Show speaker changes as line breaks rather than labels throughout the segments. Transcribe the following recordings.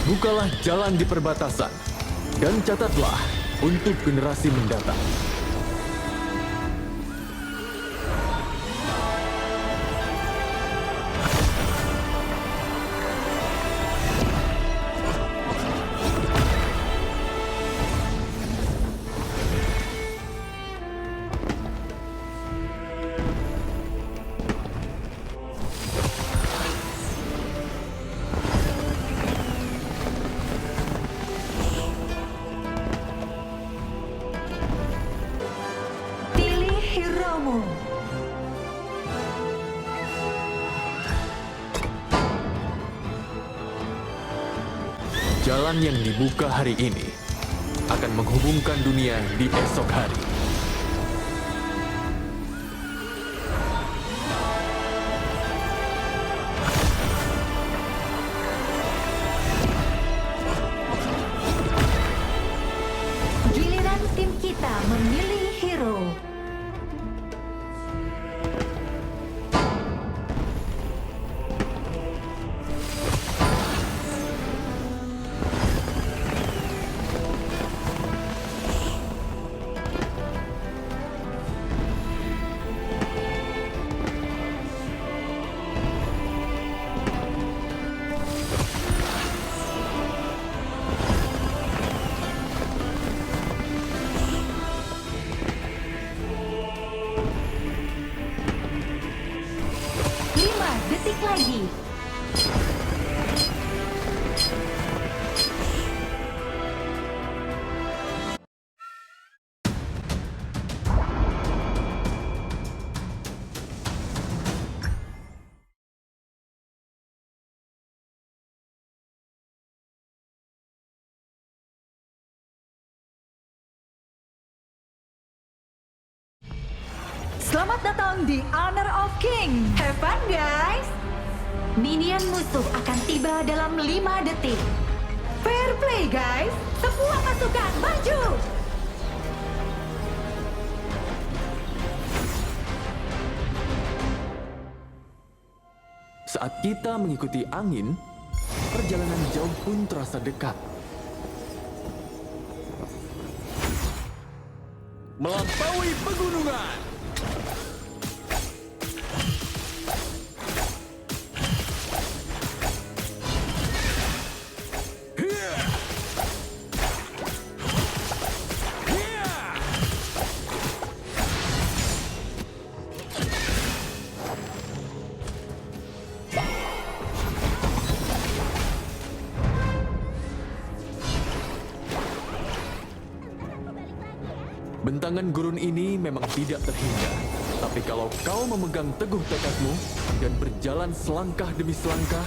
Bukalah jalan di perbatasan, dan catatlah untuk generasi mendatang.
Pilih hero-mu.
Jalan yang dibuka hari ini akan menghubungkan dunia di esok hari.
Giliran tim kita memilih hero. Lima detik lagi. Selamat datang di Honor of King. Have fun, guys. Minion musuh akan tiba dalam 5 detik. Fair play, guys. Semua pasukan maju.
Saat kita mengikuti angin, perjalanan jauh pun terasa dekat. Melampaui pegunungan. Bentangan gurun ini memang tidak terhingga. Tapi kalau kau memegang teguh tekadmu dan berjalan selangkah demi selangkah,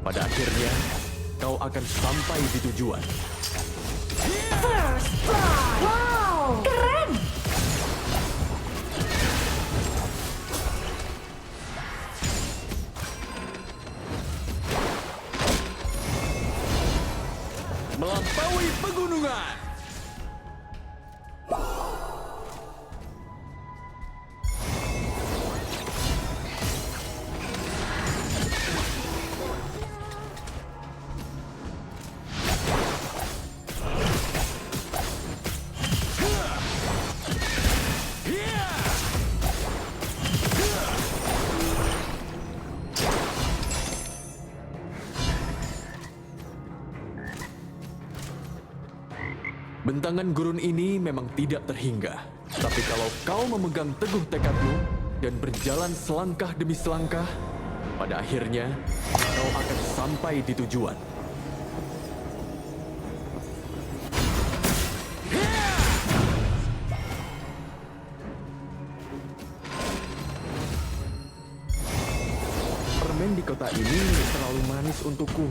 pada akhirnya kau akan sampai di tujuan.
First blood. Wow, keren.
Melampaui pegunungan. Bentangan gurun ini memang tidak terhingga. Tapi kalau kau memegang teguh tekadmu dan berjalan selangkah demi selangkah, pada akhirnya kau akan sampai di tujuan. Permen di kota ini terlalu manis untukku.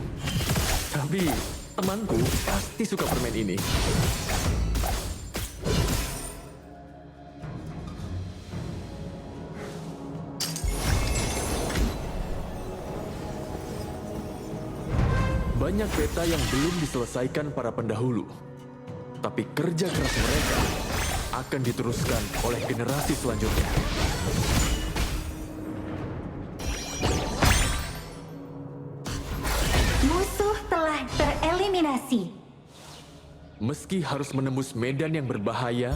Tapi temanku pasti suka permen ini. Banyak peta yang belum diselesaikan para pendahulu. Tapi kerja keras mereka akan diteruskan oleh generasi selanjutnya.
Musuh telah tereliminasi. eliminasi.
Meski harus menembus medan yang berbahaya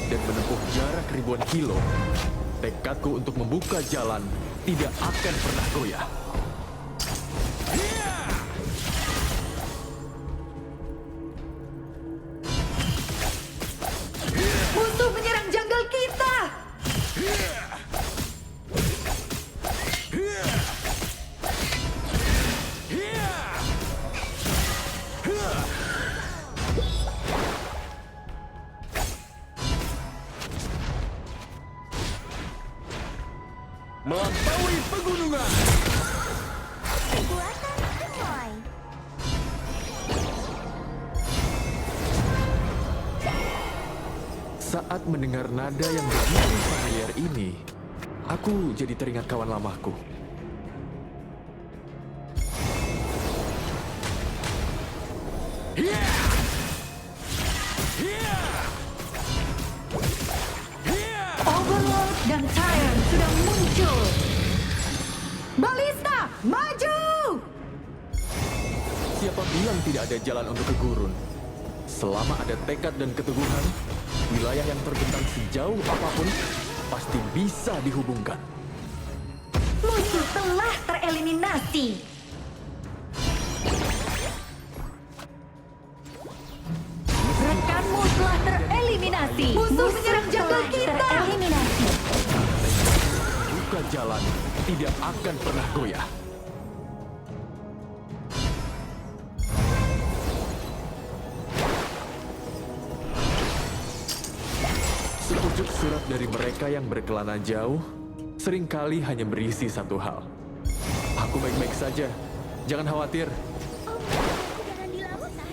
dan menempuh jarak ribuan kilo, tekadku untuk membuka jalan tidak akan pernah goyah.
Musuh menyerang jungle kita.
Melampaui pegunungan.
Buatan gemoy.
Saat mendengar nada yang begitu familiar ini, aku jadi teringat kawan lamaku.
Overlord dan Tyrant sudah muncul. Balista, maju!
Siapa bilang tidak ada jalan untuk ke gurun? Selama ada tekad dan keteguhan, wilayah yang terbentang sejauh apapun pasti bisa dihubungkan.
Musuh telah tereliminasi. Rekanmu telah tereliminasi. Musuh menyerang jungle kita. Tereliminasi.
Buka jalan tidak akan pernah goyah. Sepucuk surat dari mereka yang berkelana jauh seringkali hanya berisi satu hal. Aku baik-baik saja. Jangan khawatir.
Jangan di lautan.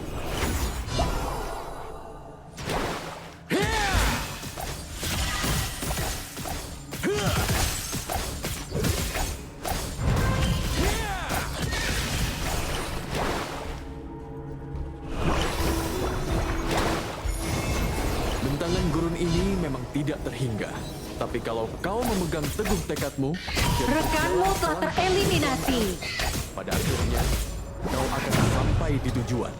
Bentangan gurun ini memang tidak terhingga. Tapi kalau kau memegang teguh tekadmu, dan
Rekanmu telah tereliminasi.
pada akhirnya kau akan sampai di tujuan.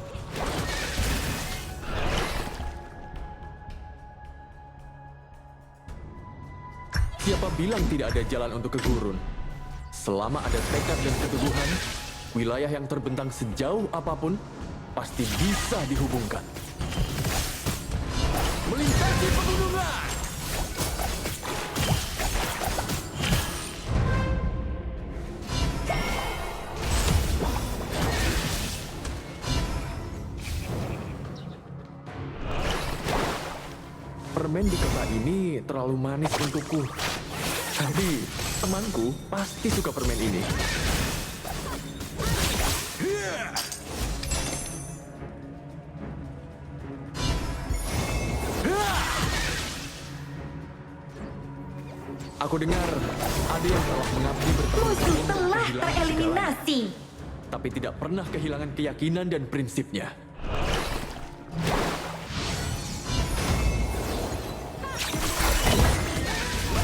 Siapa bilang tidak ada jalan untuk ke gurun? Selama ada tekad dan keteguhan, wilayah yang terbentang sejauh apapun pasti bisa dihubungkan. Melintasi pegunungan! Permen di kota ini terlalu manis untukku. Tapi temanku pasti suka permen ini. Aku dengar ada yang telah mengabdi
Musuh
bertahun-tahun dan
telah
kehilangan
tereliminasi.
segalanya, tapi tidak pernah kehilangan keyakinan dan prinsipnya.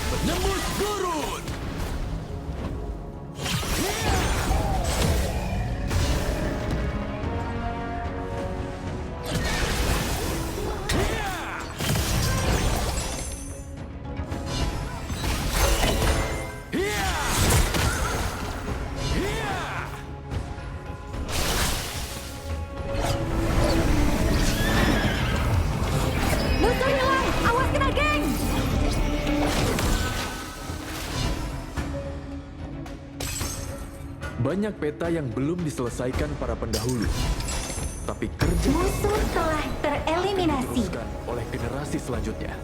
Penembus gurun!
Musuh hilang, awas kena geng.
Banyak peta yang belum diselesaikan para pendahulu. Tapi kerja
Musuh telah tereliminasi.
diteruskan oleh generasi selanjutnya.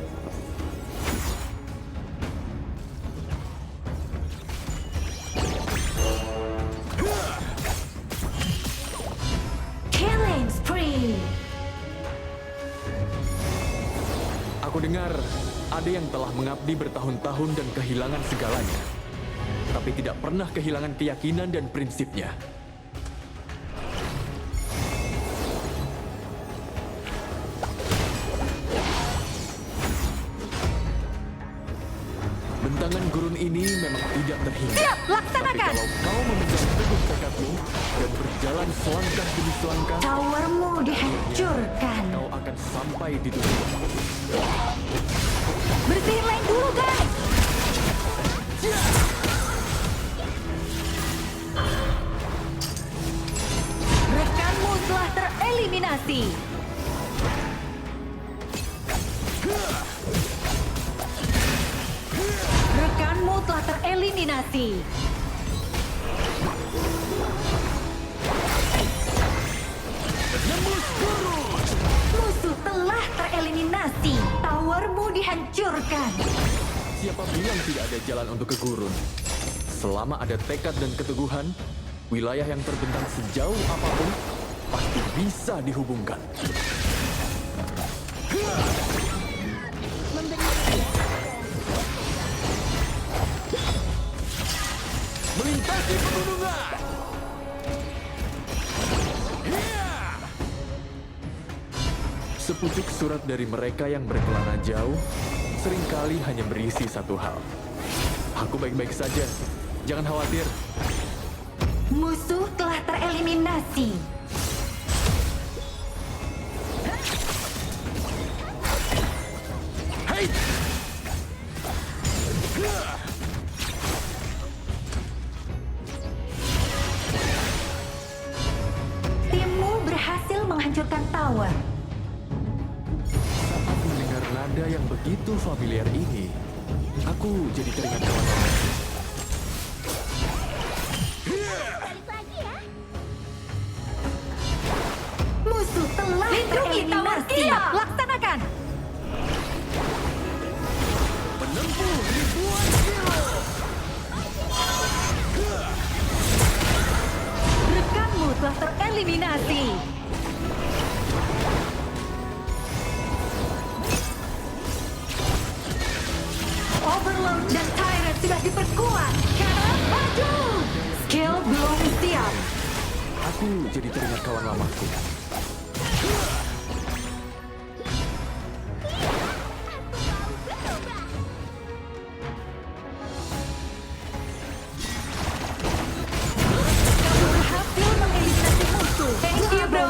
Killing spree.
Aku dengar ada yang telah mengabdi bertahun-tahun dan kehilangan segalanya. Tapi tidak pernah kehilangan keyakinan dan prinsipnya. Bentangan gurun ini memang tidak terhingga.
Siap,
Tapi
laksanakan.
kalau kau memegang teguh tekad tekadmu dan berjalan selangkah demi selangkah,
Towermu dihancurkan.
kau akan sampai di tujuan.
Bersihin lane dulu, guys. Rekanmu telah tereliminasi. Rekanmu telah tereliminasi. Musuh telah tereliminasi. Towermu dihancurkan.
Siapa bilang tidak ada jalan untuk ke gurun? Selama ada tekad dan keteguhan, wilayah yang terbentang sejauh apapun pasti bisa dihubungkan. Melintasi pegunungan! Sepucuk surat dari mereka yang berkelana jauh seringkali hanya berisi satu hal. Aku baik-baik saja, jangan khawatir.
Musuh telah tereliminasi.
Hei!
Timmu berhasil menghancurkan tower.
Saat mendengar nada yang begitu familiar ini, aku jadi teringat kawan-kawan.
Balik lagi ya.
Musuh telah tereliminasi. Siap, laksanakan.
Menempuh ribuan kilo!
Rekanmu telah tereliminasi. Overload dan Tyrant sudah diperkuat. Sekarang maju. Skill belum siap.
Aku jadi teringat kawan lamaku.
Kamu berhasil mengeliminasi musuh. Thank you, bro.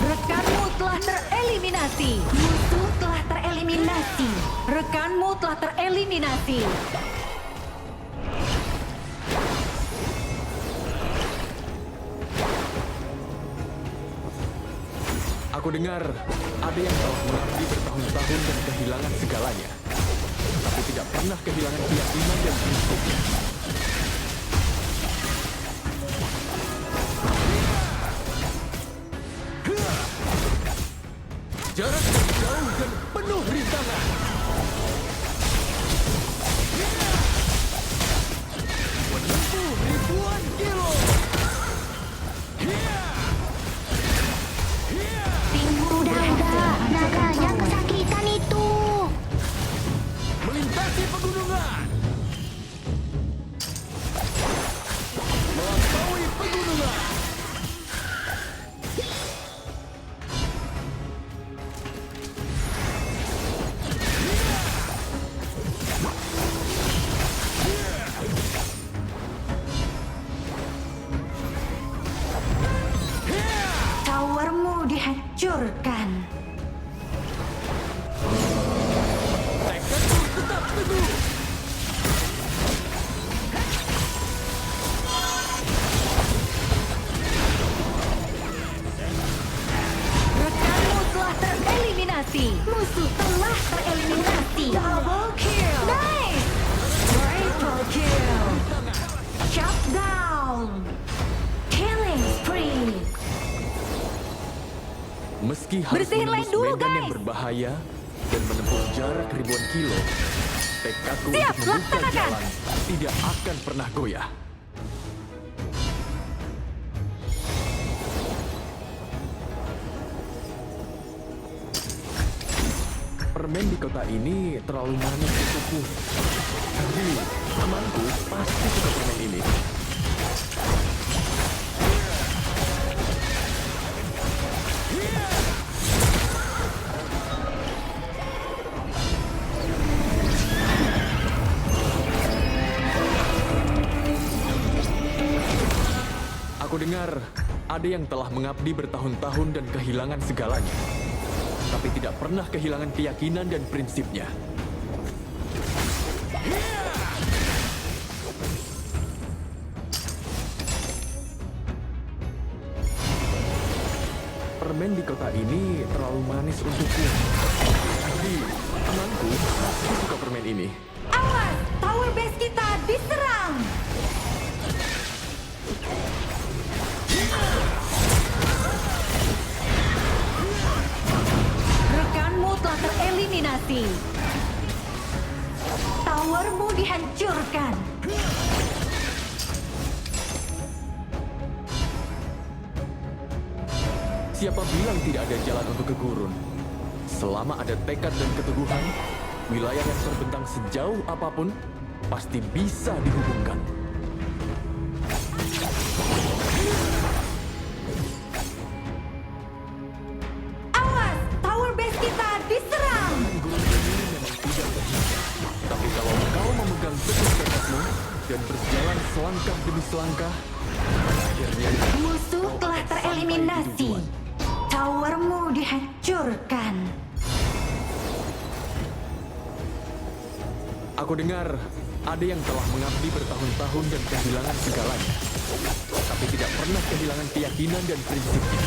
Rekanmu telah tereliminasi. Musuh telah tereliminasi. Rekanmu telah tereliminasi.
Aku dengar ada yang telah mengabdi bertahun-tahun dan kehilangan segalanya, tapi tidak pernah kehilangan keyakinan dan prinsipnya. Jarak yang jauh dan penuh rintangan. Menempuh ribuan kilo.
Timmu
Udah, naganya kesakitan itu.
Melintasi pegunungan. Melampaui pegunungan.
Towermu dihancurkan.
Tekadku tetap teguh.
Rekanmu telah tereliminasi. Musuh telah tereliminasi. Double kill. Nice. Triple kill. Shut down. Killing spree.
Meski harus
Bersihin lane
menembus
dulu,
medan yang
guys.
berbahaya dan menempuh jarak ribuan kilo, tekadku
Siap,
untuk membuka
laksanakan.
jalan tidak akan pernah goyah. Permen di kota ini terlalu manis untukku. Tapi temanku pasti suka permen ini. Aku dengar ada yang telah mengabdi bertahun-tahun dan kehilangan segalanya, tapi tidak pernah kehilangan keyakinan dan prinsipnya. Permen di kota ini terlalu manis untukku. Jadi, temanku pasti suka permen ini.
Awas, tower base kita diserang. Rekanmu telah tereliminasi. Towermu dihancurkan.
Siapa bilang tidak ada jalan untuk ke gurun? Selama ada tekad dan keteguhan, wilayah yang terbentang sejauh apapun pasti bisa dihubungkan.
Awas, tower base kita diserang.
Gurun ini memang tidak terhingga. Tapi kalau kau memegang teguh tekadmu dan berjalan selangkah demi selangkah, pada akhirnya
Musuh telah tereliminasi. Towermu dihancurkan.
aku dengar ada yang telah mengabdi bertahun-tahun dan kehilangan segalanya, tapi tidak pernah kehilangan keyakinan dan prinsipnya.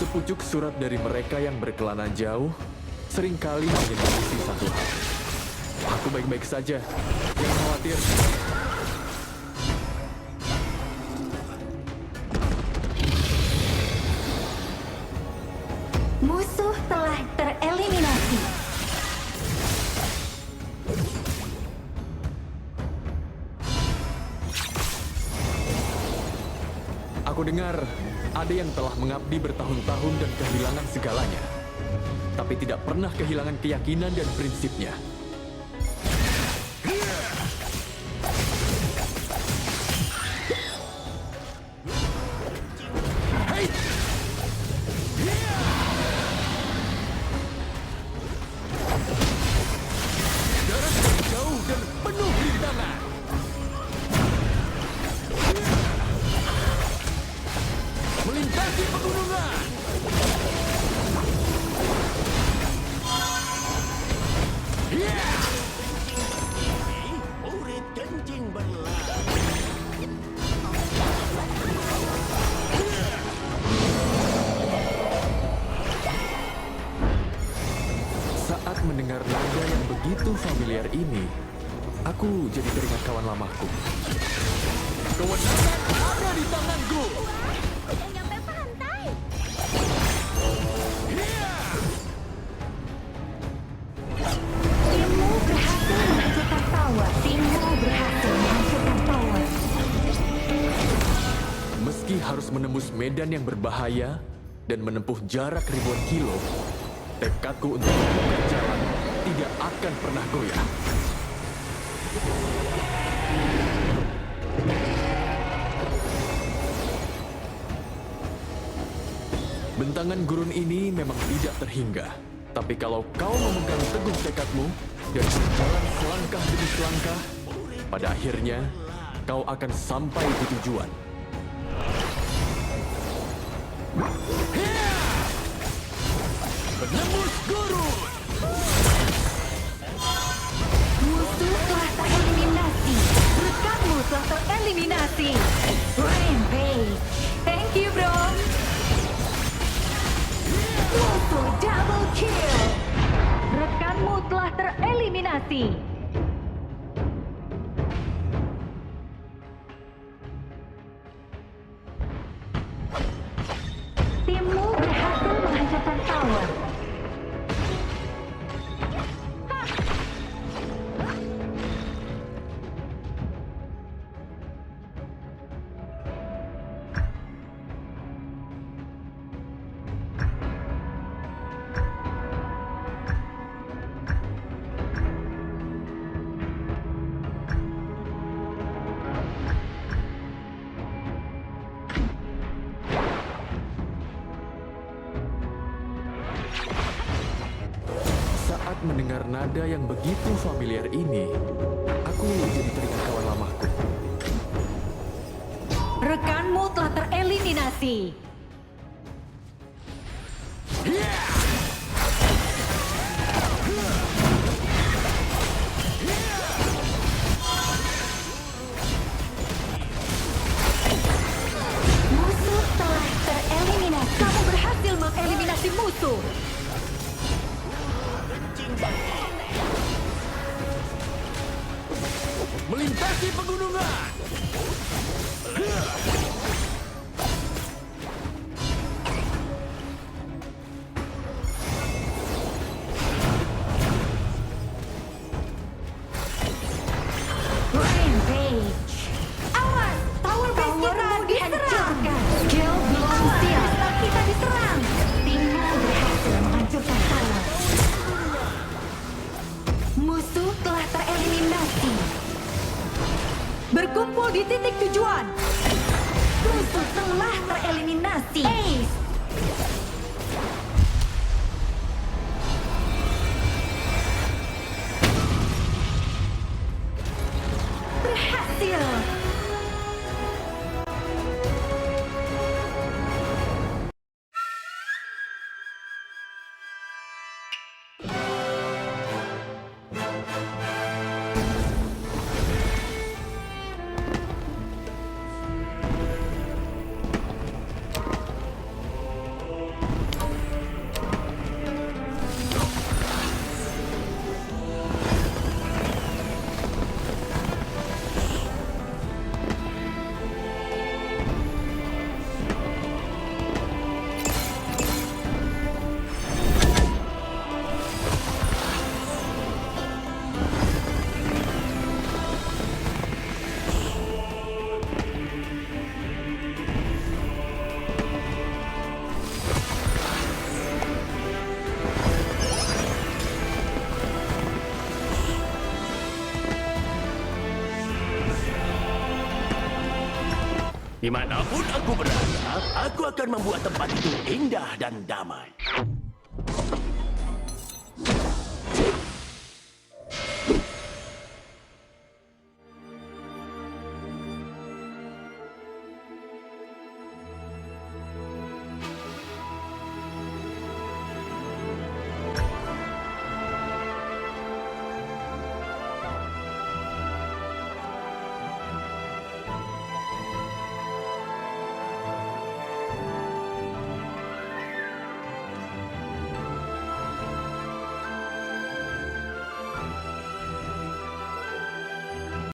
Sepucuk surat dari mereka yang berkelana jauh seringkali hanya berisi satu hal. Aku baik-baik saja, jangan khawatir.
Musuh telah tereliminasi.
Aku dengar ada yang telah mengabdi bertahun-tahun dan kehilangan segalanya, tapi tidak pernah kehilangan keyakinan dan prinsipnya. Jarak yang jauh dan penuh rintangan. Melintasi pegunungan.
Murid kencing berlari.
Saat mendengar nada yang begitu familiar ini, aku jadi teringat kawan lamaku. Kewenangan ada di tanganku.
Udah nyampe pantai.
Timmu berhasil menghancurkan tower. Timmu berhasil menghancurkan tower.
Meski harus menembus medan yang berbahaya dan menempuh jarak ribuan kilo, tekadku untuk membuka jalan tidak akan pernah goyah. Bentangan gurun ini memang tidak terhingga. Tapi kalau kau memegang teguh tekadmu dan berjalan selangkah demi selangkah, pada akhirnya kau akan sampai di tujuan. Penembus gurun!
Musuh telah tereliminasi. Rekanmu telah tereliminasi. Rampage. Thank you, bro. Musuh double kill. Rekanmu telah tereliminasi. Timmu berhasil menghancurkan tower.
Mendengar nada yang begitu familiar ini, aku jadi teringat kawan lamaku.
Rekanmu telah tereliminasi. Musuh telah tereliminasi. Kamu berhasil mengeliminasi musuh.
Melintasi pegunungan.
Rampage. Awas, tower base kita dihancurkan. Skill belum siap. Kita diserang. Timmu berhasil menghancurkan tower. Musuh telah tereliminasi. Berkumpul di titik tujuan. Musuh telah tereliminasi. Ace. Berhasil.
Dimanapun aku berada, aku akan membuat tempat itu indah dan damai.